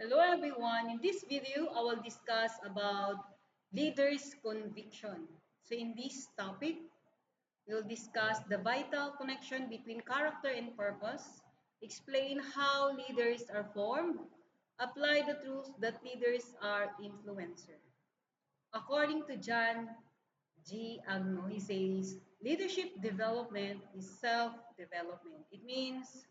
Hello everyone. In this video, I will discuss about leaders' conviction. So in this topic, we'll discuss the vital connection between character and purpose, explain how leaders are formed, apply the truth that leaders are influencers. According to John G. Agno, he says, leadership development is self-development. It means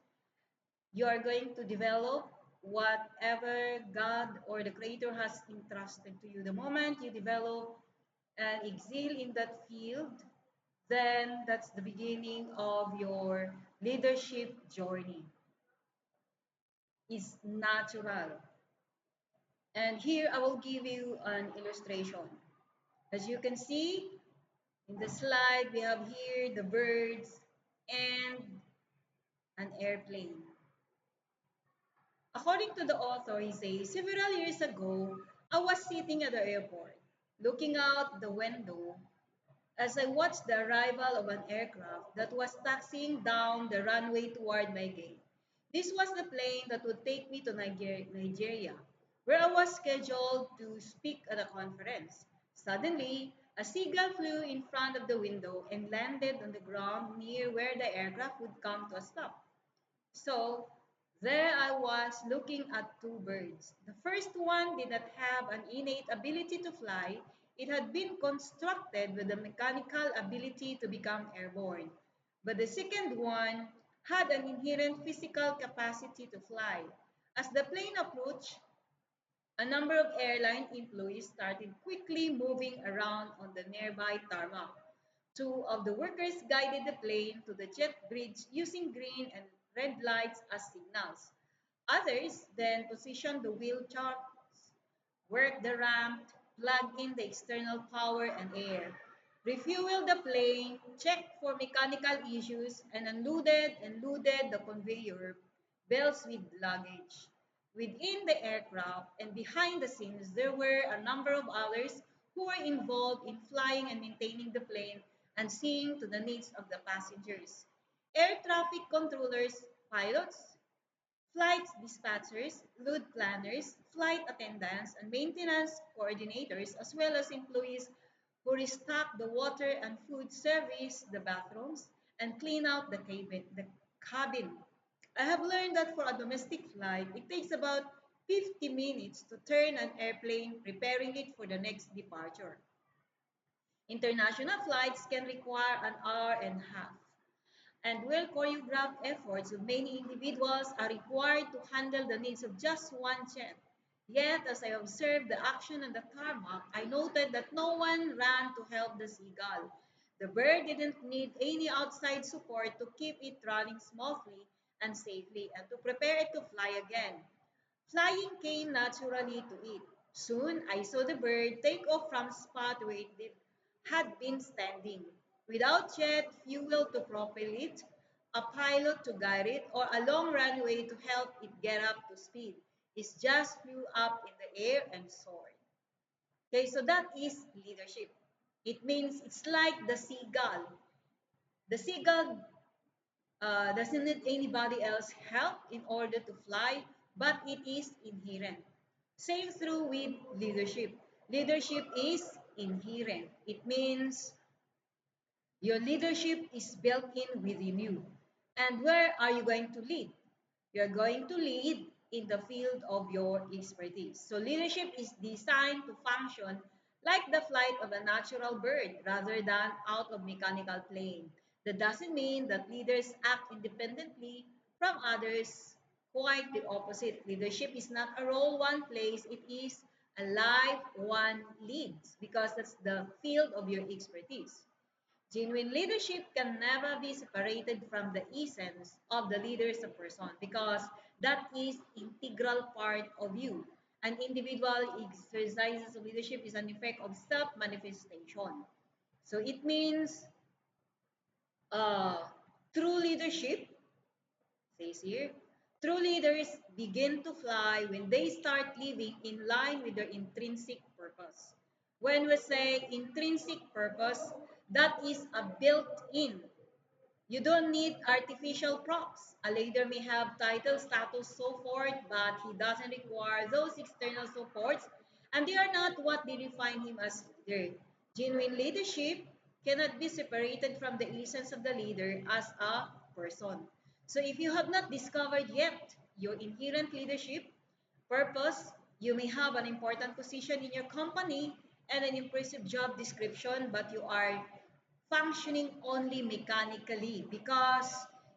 you are going to develop whatever God or the Creator has entrusted to you. The moment you develop and excel in that field, then that's the beginning of your leadership journey. It's natural. And here I will give you an illustration. As you can see in the slide, we have here the birds and an airplane. According to the author, he says, several years ago, I was sitting at the airport, looking out the window as I watched the arrival of an aircraft that was taxiing down the runway toward my gate. This was the plane that would take me to Nigeria, where I was scheduled to speak at a conference. Suddenly, a seagull flew in front of the window and landed on the ground near where the aircraft would come to a stop. So there I was looking at two birds. The first one did not have an innate ability to fly. It had been constructed with a mechanical ability to become airborne. But the second one had an inherent physical capacity to fly. As the plane approached, a number of airline employees started quickly moving around on the nearby tarmac. Two of the workers guided the plane to the jet bridge using green and red lights as signals. Others then positioned the wheel charts, worked the ramp, plugged in the external power and air, refueled the plane, checked for mechanical issues, and unloaded and loaded the conveyor belts with luggage. Within the aircraft and behind the scenes, there were a number of others who were involved in flying and maintaining the plane and seeing to the needs of the passengers. Air traffic controllers, pilots, flight dispatchers, load planners, flight attendants, and maintenance coordinators, as well as employees who restock the water and food service, the bathrooms, and clean out the cabin. I have learned that for a domestic flight, it takes about 50 minutes to turn an airplane, preparing it for the next departure. International flights can require an hour and a half, and well choreographed efforts of many individuals are required to handle the needs of just one jet. Yet, as I observed the action on the tarmac, I noted that no one ran to help the seagull. The bird didn't need any outside support to keep it running smoothly and safely and to prepare it to fly again. Flying came naturally to it. Soon I saw the bird take off from the spot where had been standing, without jet fuel to propel it, a pilot to guide it, or a long runway to help it get up to speed. It just flew up in the air and soared. Okay, so that is leadership. It means it's like the seagull. The seagull doesn't need anybody else help in order to fly, but it is inherent. Same through with leadership. Leadership is inherent. It means your leadership is built in within you. And where are you going to lead? You're going to lead in the field of your expertise. So leadership is designed to function like the flight of a natural bird rather than out of mechanical plane. That doesn't mean that leaders act independently from others. Quite the opposite. Leadership is not a role one plays, it is a life one leads because that's the field of your expertise. Genuine leadership can never be separated from the essence of the leader as a person because that is integral part of you. An individual exercises of leadership is an effect of self-manifestation. So it means uh, true leadership, says here, true leaders begin to fly when they start living in line with their intrinsic purpose. When we say intrinsic purpose, that is a built in. You don't need artificial props. A leader may have title, status, so forth, but he doesn't require those external supports, and they are not what they define him as leader. Genuine leadership cannot be separated from the essence of the leader as a person. So if you have not discovered yet your inherent leadership purpose, you may have an important position in your company and an impressive job description, but you are functioning only mechanically because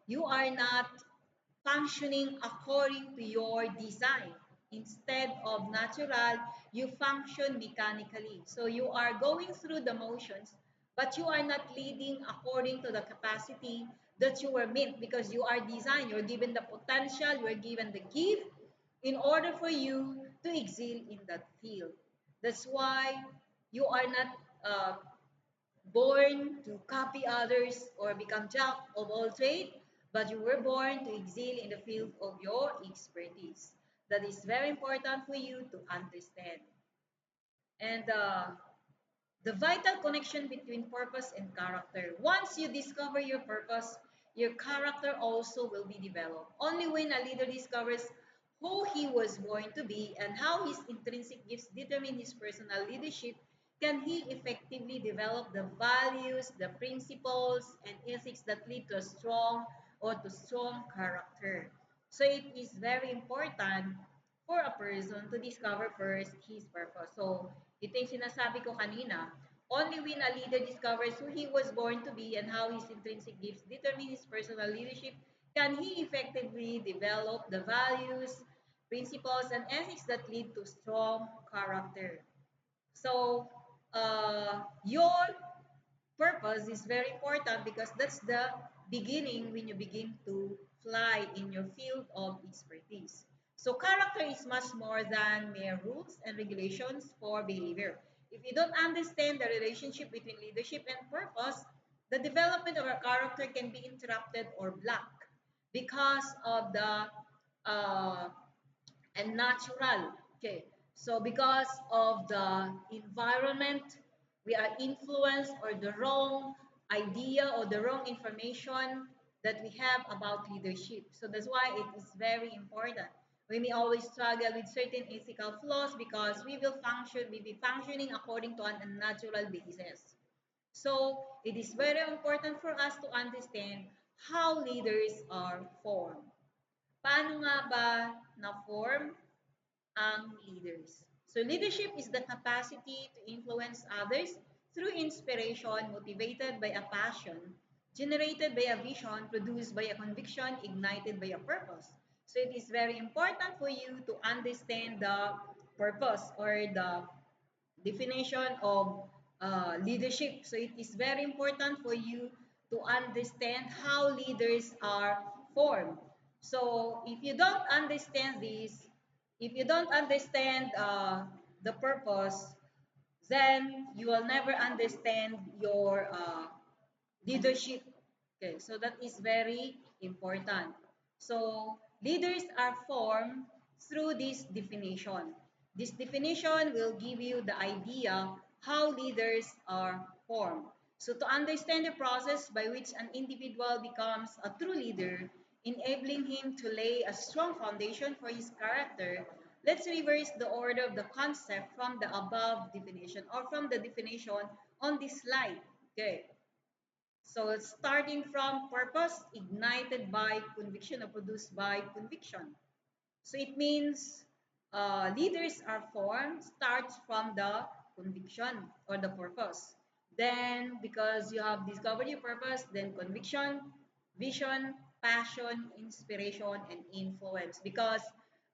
you are not functioning according to your design. Instead of natural, you function mechanically. So you are going through the motions, but you are not leading according to the capacity that you were meant because you are designed, you're given the potential, you're given the gift in order for you to excel in that field. That's why you are not born to copy others or become jack of all trades, but you were born to excel in the field of your expertise. That is very important for you to understand. And the vital connection between purpose and character. Once you discover your purpose, your character also will be developed. Only when a leader discovers who he was born to be and how his intrinsic gifts determine his personal leadership can he effectively develop the values, the principles, and ethics that lead to a strong character. So it is very important for a person to discover first his purpose. So ito yung sinasabi ko kanina, only when a leader discovers who he was born to be and how his intrinsic gifts determine his personal leadership, can he effectively develop the values, principles, and ethics that lead to strong character. So, your purpose is very important because that's the beginning when you begin to fly in your field of expertise. So character is much more than mere rules and regulations for behavior. If you don't understand the relationship between leadership and purpose, the development of our character can be interrupted or blocked because of the uh, and natural. Okay, so because of the environment, we are influenced or the wrong idea or the wrong information that we have about leadership. So that's why it is very important. We may always struggle with certain ethical flaws because we be functioning according to an unnatural basis. So it is very important for us to understand how leaders are formed. Paano nga ba na-form ang leaders? So leadership is the capacity to influence others through inspiration motivated by a passion, generated by a vision, produced by a conviction, ignited by a purpose. So it is very important for you to understand the purpose or the definition of leadership. So it is very important for you to understand how leaders are formed. So if you don't understand this, if you don't understand the purpose, then you will never understand your leadership. Okay, so that is very important. So leaders are formed through this definition. This definition will give you the idea how leaders are formed. So to understand the process by which an individual becomes a true leader, enabling him to lay a strong foundation for his character, let's reverse the order of the concept from the above definition or from the definition on this slide. Okay. So starting from purpose, ignited by conviction or produced by conviction. So it means leaders are formed starts from the conviction or the purpose. Then because you have discovered your purpose, then conviction, vision, passion, inspiration, and influence. Because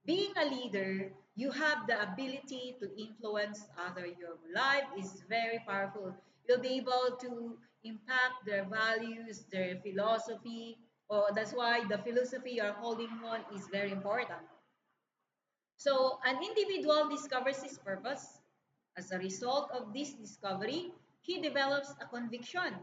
being a leader, you have the ability to influence other. Your life is very powerful. You'll be able to impact their values, their philosophy. Or that's why the philosophy you're holding on is very important. So an individual discovers his purpose. As a result of this discovery, he develops a conviction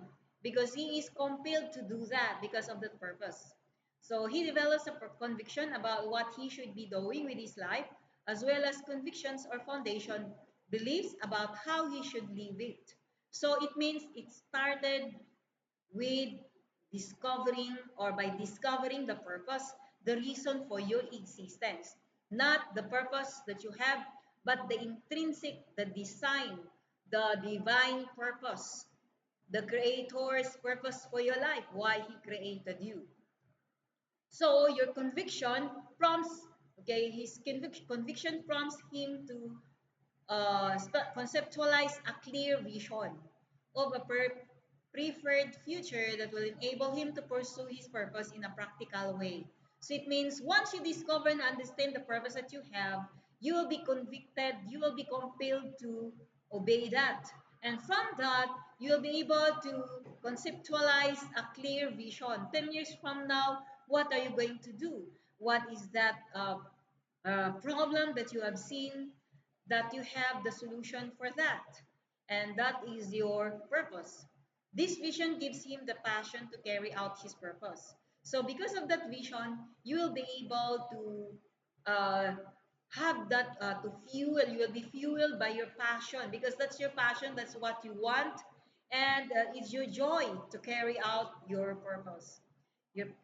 because he is compelled to do that because of that purpose. So he develops a conviction about what he should be doing with his life, as well as convictions or foundation beliefs about how he should live it. So it means it started with discovering or by discovering the purpose, the reason for your existence. Not the purpose that you have, but the intrinsic, the design, the divine purpose, the Creator's purpose for your life, why He created you. So your conviction prompts, okay, his conviction prompts him to conceptualize a clear vision of a preferred future that will enable him to pursue his purpose in a practical way. So it means once you discover and understand the purpose that you have, you will be convicted, you will be compelled to obey that. And from that, you will be able to conceptualize a clear vision. 10 years from now, what are you going to do? What is that problem that you have seen that you have the solution for that? And that is your purpose. This vision gives him the passion to carry out his purpose. So because of that vision, you will be able to have that to fuel. You will be fueled by your passion because that's your passion. That's what you want, and it's your joy to carry out your purpose.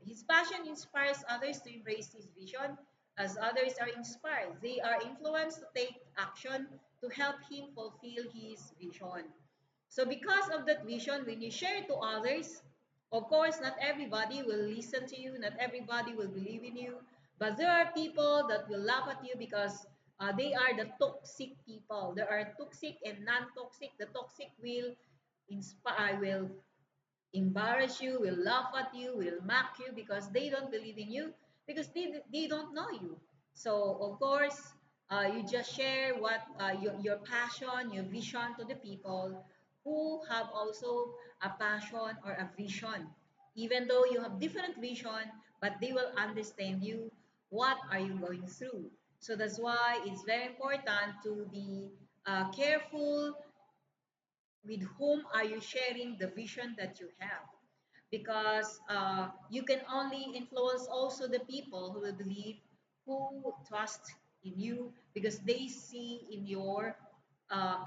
His passion inspires others to embrace his vision. As others are inspired, they are influenced to take action to help him fulfill his vision. So because of that vision, when you share it to others, of course, not everybody will listen to you, not everybody will believe in you, but there are people that will laugh at you because they are the toxic people. There are toxic and non-toxic. The toxic will inspire, will embarrass you, will laugh at you, will mock you because they don't believe in you, because they don't know you. So, of course, you just share what your passion, your vision to the people who have also a passion or a vision. Even though you have different vision, but they will understand you, what are you going through. So that's why it's very important to be careful with whom are you sharing the vision that you have, because you can only influence also the people who will believe, who trust in you, because they see in your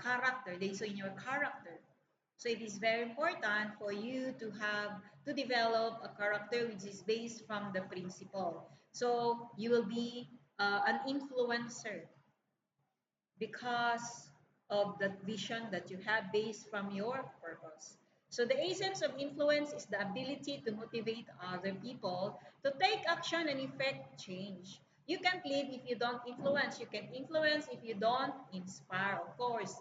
character, they see in your character. So it is very important for you to have to develop a character which is based from the principle. So you will be an influencer because of that vision that you have based from your purpose. So the essence of influence is the ability to motivate other people to take action and effect change. You can't lead if you don't influence. You can influence if you don't inspire, of course.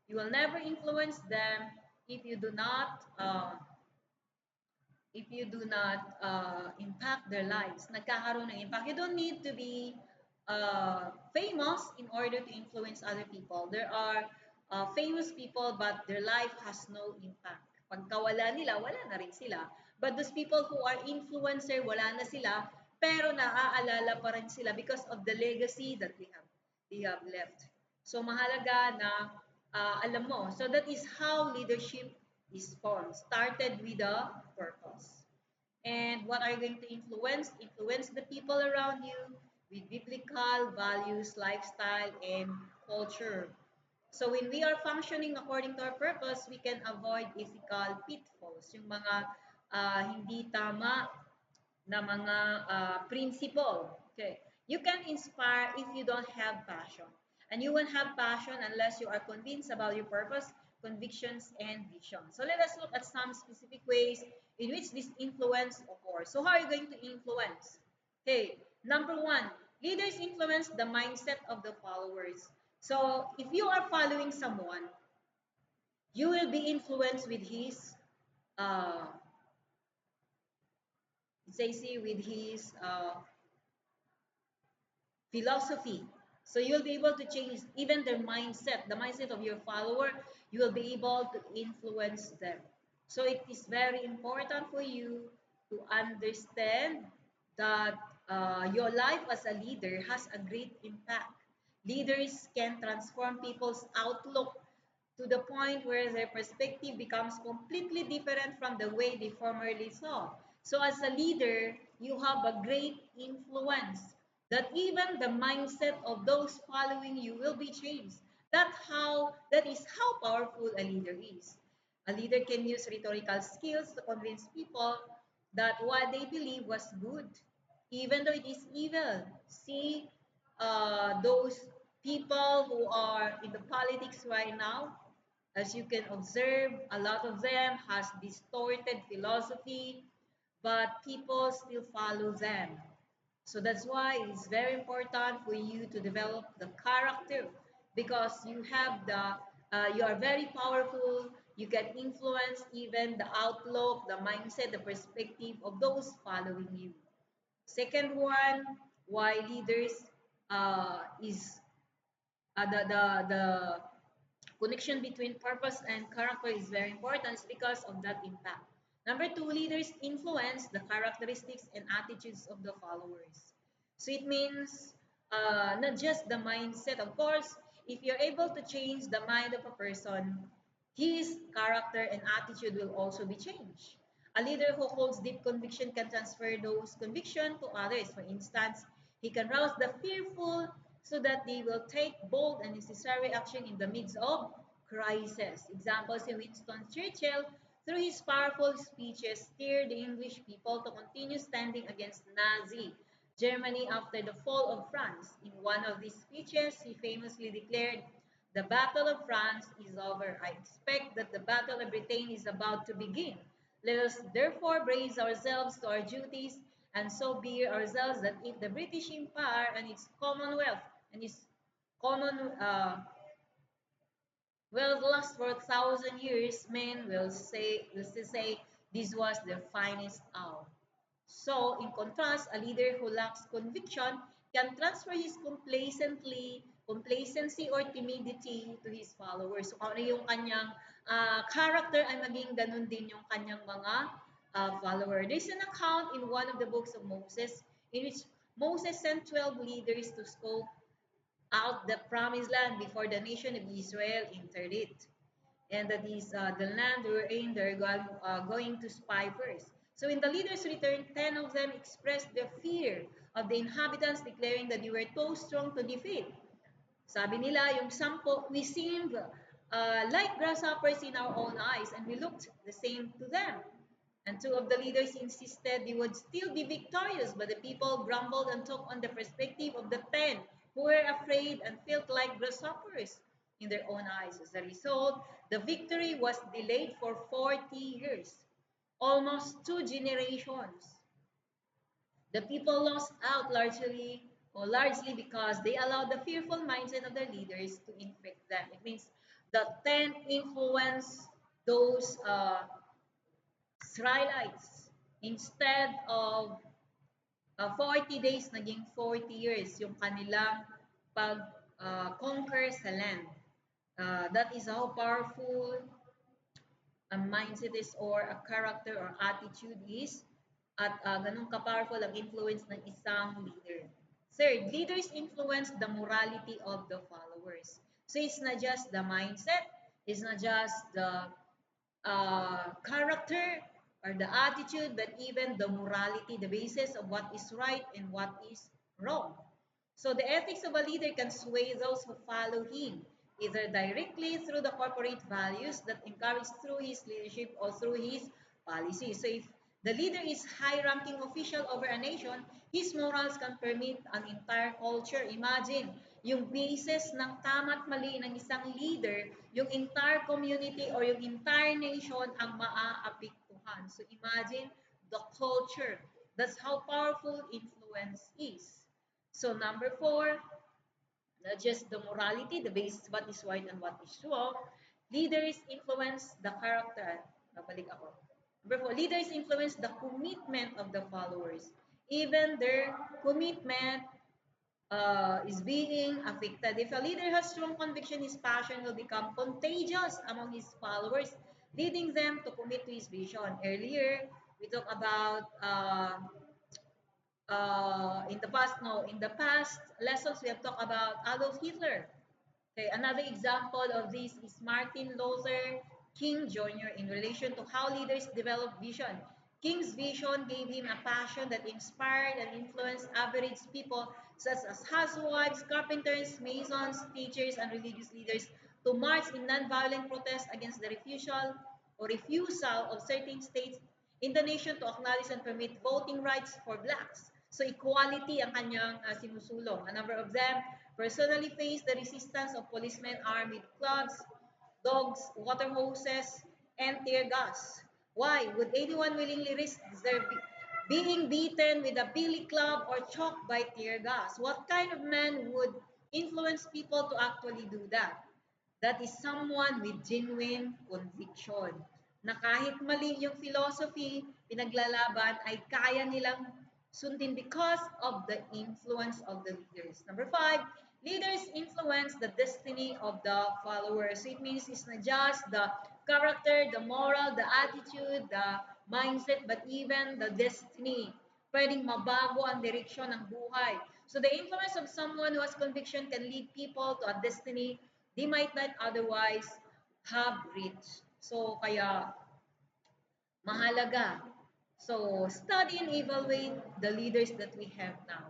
You will never influence them if you do not impact their lives, nagkakaroon ng impact. You don't need to be famous in order to influence other people. There are famous people but their life has no impact. Pagkawala nila, wala na rin sila. But those people who are influencer, wala na sila, pero naaalala pa rin sila because of the legacy that they have left. So mahalaga na alam mo. So that is how leadership is formed. Started with a purpose. And what are you going to influence? Influence the people around you with biblical values, lifestyle, and culture. So when we are functioning according to our purpose, we can avoid ethical pitfalls, yung mga hindi tama na mga principle. Okay. You can inspire if you don't have passion. And you won't have passion unless you are convinced about your purpose, convictions, and vision. So let us look at some specific ways in which this influence occurs. So how are you going to influence? Okay, number one, leaders influence the mindset of the followers. So if you are following someone, you will be influenced with his uh, Stacy, with his philosophy. So you'll be able to change even their mindset, the mindset of your follower. You will be able to influence them. So it is very important for you to understand that your life as a leader has a great impact. Leaders can transform people's outlook to the point where their perspective becomes completely different from the way they formerly saw. So as a leader, you have a great influence that even the mindset of those following you will be changed. That is how powerful a leader is. A leader can use rhetorical skills to convince people that what they believe was good, even though it is evil. See, those people who are in the politics right now, as you can observe, a lot of them has distorted philosophy, but people still follow them. So that's why it's very important for you to develop the character because you are very powerful. You can influence even the outlook, the mindset, the perspective of those following you. Second one, why leaders is the connection between purpose and character is very important is because of that impact. Number two, leaders influence the characteristics and attitudes of the followers. So it means not just the mindset. Of course, if you're able to change the mind of a person, his character and attitude will also be changed. A leader who holds deep conviction can transfer those convictions to others. For instance, he can rouse the fearful so that they will take bold and necessary action in the midst of crisis. Examples in Winston Churchill, through his powerful speeches, steered the English people to continue standing against Nazi Germany after the fall of France. In one of these speeches, he famously declared, "The Battle of France is over. I expect that the Battle of Britain is about to begin. Let us therefore brace ourselves to our duties and so bear ourselves that if the British Empire and its Commonwealth and its common will last for 1,000 years, men will still say this was their finest hour." So, in contrast, a leader who lacks conviction can transfer his complacency or timidity to his followers. So, kung ano yung kanyang character ay maging ganun din yung kanyang mga follower. There's an account in one of the books of Moses in which Moses sent 12 leaders to scope out the promised land before the nation of Israel entered it. And that is the land wherein they're going to spy first. So when the leaders returned, 10 of them expressed their fear of the inhabitants, declaring that they were too strong to defeat. Sabi nila, yung 10, we seemed like grasshoppers in our own eyes, and we looked the same to them. And two of the leaders insisted they would still be victorious, but the people grumbled and took on the perspective of the 10 who were afraid and felt like grasshoppers in their own eyes. As a result, the victory was delayed for 40 years, almost 2 generations. The people lost out largely because they allowed the fearful mindset of their leaders to infect them. It means the 10 influence those Israelites. Instead of 40 days, naging 40 years yung kanilang pag-conquer sa land. That is how powerful a mindset is or a character or attitude is at ganun ka-powerful ang influence ng isang leader. Third, leaders influence the morality of the followers. So it's not just the mindset, it's not just the character or the attitude, but even the morality, the basis of what is right and what is wrong. So the ethics of a leader can sway those who follow him, either directly through the corporate values that encouraged through his leadership or through his policy. So if the leader is high-ranking official over a nation, his morals can permit an entire culture. Imagine, yung basis ng tama at mali ng isang leader, yung entire community or yung entire nation ang maaapektuhan. So imagine the culture. That's how powerful influence is. So number four, not just the morality, the basis what is right and what is wrong. Leaders influence the character. Babalik ako. Number four, leaders influence the commitment of the followers. Even their commitment is being affected. If a leader has strong conviction, his passion will become contagious among his followers, leading them to commit to his vision. Earlier, we talked about in the past lessons we have talked about Adolf Hitler. Okay, another example of this is Martin Luther King Jr. in relation to how leaders develop vision. King's vision gave him a passion that inspired and influenced average people such as housewives, carpenters, masons, teachers, and religious leaders to march in nonviolent protest against the refusal of certain states in the nation to acknowledge and permit voting rights for blacks. So equality ang kanyang sinusulong. A number of them personally faced the resistance of policemen armed with clubs, dogs, water hoses, and tear gas. Why would anyone willingly risk their being beaten with a billy club or choked by tear gas? What kind of man would influence people to actually do that? That is someone with genuine conviction na kahit mali yung philosophy, pinaglalaban ay kaya nilang sundin because of the influence of the leaders. Number 5, leaders influence the destiny of the followers. So it means it's not just the character, the moral, the attitude, the mindset, but even the destiny. Pwedeng mabago ang direksyon ng buhay. So the influence of someone who has conviction can lead people to a destiny they might not otherwise have reached. So kaya mahalaga. So, study and evaluate the leaders that we have now.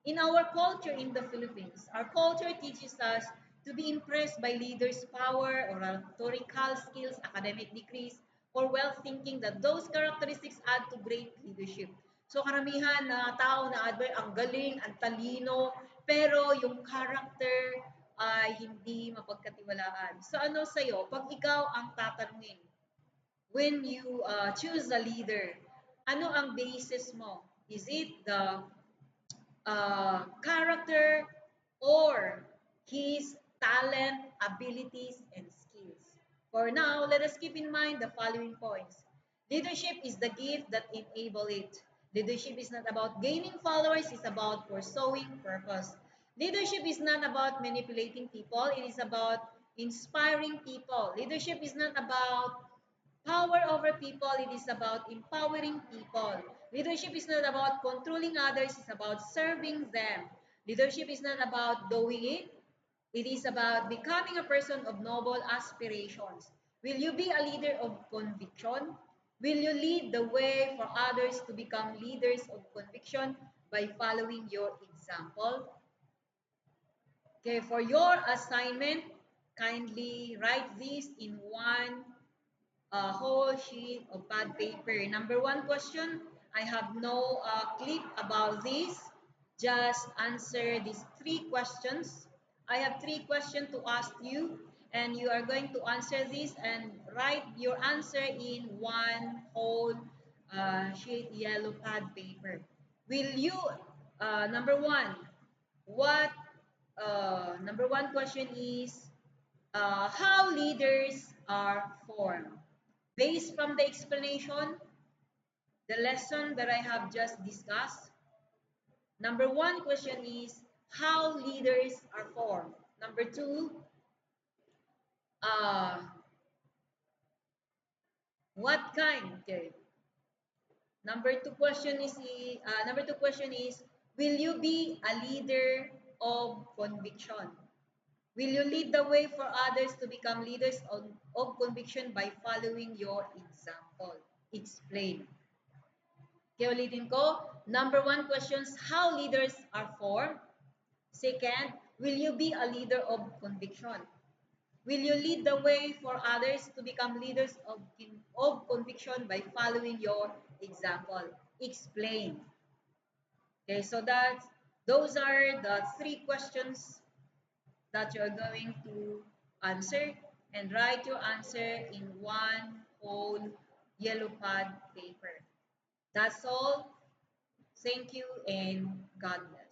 In our culture in the Philippines, our culture teaches us to be impressed by leaders' power, oratorical skills, academic degrees, or well thinking that those characteristics add to great leadership. So karamihan na tao na admire ang galing, ang talino, pero yung character ay hindi mapagkatiwalaan. So ano sa'yo, pag ikaw ang tatanungin, when you choose a leader, ano ang basis mo? Is it the character or his talent, abilities, and skills? For now, let us keep in mind the following points. Leadership is the gift that enables it. Leadership is not about gaining followers, it's about pursuing purpose. Leadership is not about manipulating people, it is about inspiring people. Leadership is not about power over people, it is about empowering people. Leadership is not about controlling others, it's about serving them. Leadership is not about doing it, it is about becoming a person of noble aspirations. Will you be a leader of conviction? Will you lead the way for others to become leaders of conviction by following your example? Okay, for your assignment, kindly write this in one a whole sheet of pad paper. Number 1 question, I have no clip about this. Just answer these 3 questions. I have 3 questions to ask you, and you are going to answer this and write your answer in one whole sheet yellow pad paper. Will you, number one, what, number 1 question is, how leaders are formed? Based from the explanation, the lesson that I have just discussed, number 1 question is how leaders are formed. Number 2, uh, what kind? Okay. Number 2 question is will you be a leader of conviction? Will you lead the way for others to become leaders of conviction by following your example? Explain. Okay, ulitin ko. Number 1 questions, how leaders are formed. Second, will you be a leader of conviction? Will you lead the way for others to become leaders of conviction by following your example? Explain. Okay, so those are the 3 questions that you're going to answer and write your answer in one whole yellow pad paper. That's all. Thank you and God bless.